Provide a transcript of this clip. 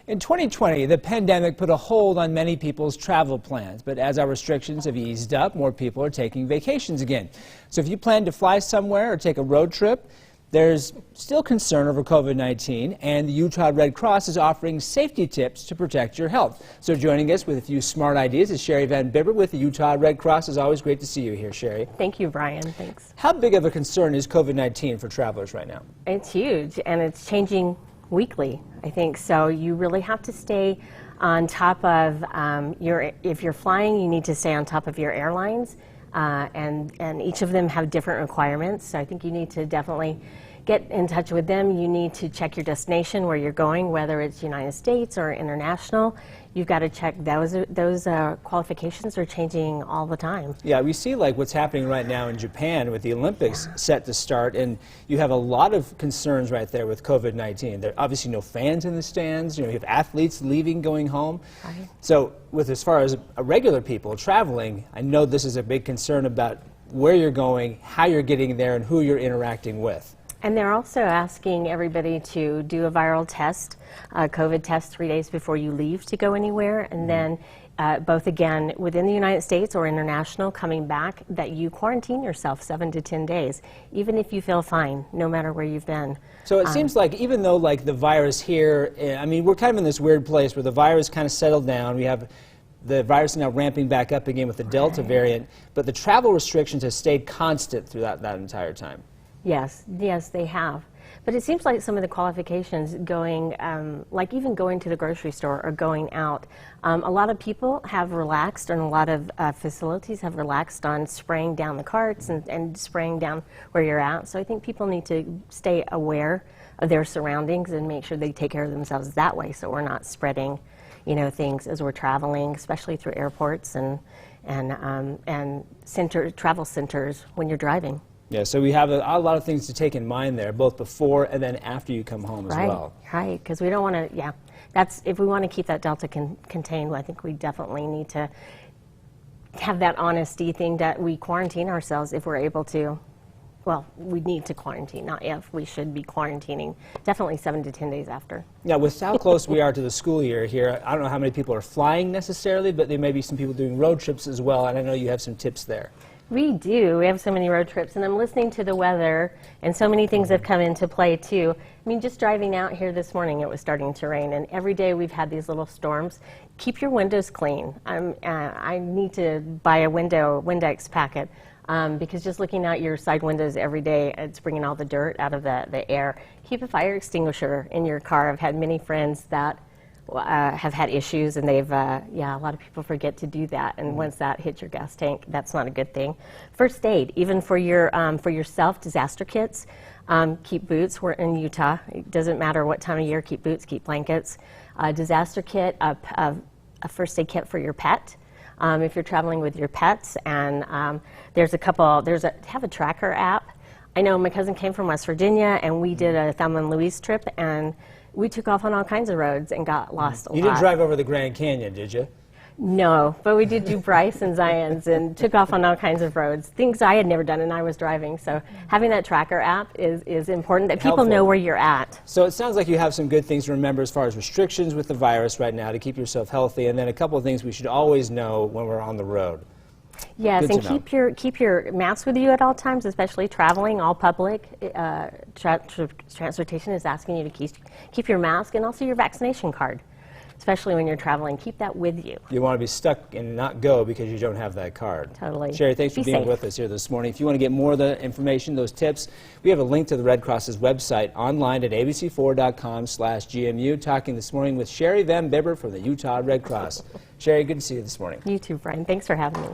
In 2020, the pandemic put a hold on many people's travel plans, but as our restrictions have eased up, more people are taking vacations again. So if you plan to fly somewhere or take a road trip, there's still concern over COVID-19, and the Utah Red Cross is offering safety tips to protect your health. So joining us with a few smart ideas is Sherry Van Bibber with the Utah Red Cross. It's always great to see you here, Sherry. Thank you, Brian. Thanks. How big of a concern is COVID-19 for travelers right now? It's huge, and it's changing weekly, I think. So you really have to stay on top of if you're flying, you need to stay on top of your airlines. And each of them have different requirements, so I think you need to definitely get in touch with them. You need to check your destination, where you're going, whether it's United States or international. You've got to check those qualifications are changing all the time. Yeah, we see like what's happening right now in Japan with the Olympics set to start, and you have a lot of concerns right there with COVID-19. There are obviously no fans in the stands. You have athletes leaving, going home. Right. So as far as regular people traveling, I know this is a big concern about where you're going, how you're getting there, and who you're interacting with. And they're also asking everybody to do a viral test, a COVID test 3 days before you leave to go anywhere, and then both again within the United States or international coming back, that you quarantine yourself 7 to 10 days, even if you feel fine, no matter where you've been. So it seems like even though like the virus here, I mean, we're kind of in this weird place where the virus kind of settled down. We have the virus now ramping back up again with the Delta variant, but the travel restrictions have stayed constant throughout that entire time. Yes, they have. But it seems like some of the qualifications going, like even going to the grocery store or going out, a lot of people have relaxed, and a lot of facilities have relaxed on spraying down the carts and spraying down where you're at. So I think people need to stay aware of their surroundings and make sure they take care of themselves that way, so we're not spreading, things as we're traveling, especially through airports and travel centers when you're driving. Yeah, so we have a lot of things to take in mind there, both before and then after you come home as well. Right, because we don't want to, if we want to keep that Delta contained, I think we definitely need to have that honesty thing that we quarantine ourselves if we're able to. Well, we need to quarantine, not if. We should be quarantining definitely 7 to 10 days after. Yeah, with how close we are to the school year here, I don't know how many people are flying necessarily, but there may be some people doing road trips as well, and I know you have some tips there. We do. We have so many road trips, and I'm listening to the weather, and so many things have come into play too. I mean, just driving out here this morning, it was starting to rain, and every day we've had these little storms. Keep your windows clean. I need to buy a Windex packet because just looking out your side windows every day, it's bringing all the dirt out of the air. Keep a fire extinguisher in your car. I've had many friends that have had issues, and they've, a lot of people forget to do that, and once that hits your gas tank, that's not a good thing. First aid, even for yourself, disaster kits. Keep boots. We're in Utah. It doesn't matter what time of year. Keep boots, keep blankets. Disaster kit, a first aid kit for your pet. If you're traveling with your pets, and have a tracker app. I know my cousin came from West Virginia, and we did a Thelma and Louise trip, and we took off on all kinds of roads and got lost a lot. You didn't drive over the Grand Canyon, did you? No, but we did do Bryce and Zions and took off on all kinds of roads, things I had never done, and I was driving. So having that tracker app is important, that people know where you're at. So it sounds like you have some good things to remember as far as restrictions with the virus right now to keep yourself healthy, and then a couple of things we should always know when we're on the road. Yes, and keep your mask with you at all times, especially traveling. All public transportation is asking you to keep your mask and also your vaccination card, especially when you're traveling. Keep that with you. You want to be stuck and not go because you don't have that card. Totally. Sherry, thanks for being with us here this morning. If you want to get more of the information, those tips, we have a link to the Red Cross's website online at abc4.com/GMU. Talking this morning with Sherry Van Bibber from the Utah Red Cross. Sherry, good to see you this morning. You too, Brian. Thanks for having me.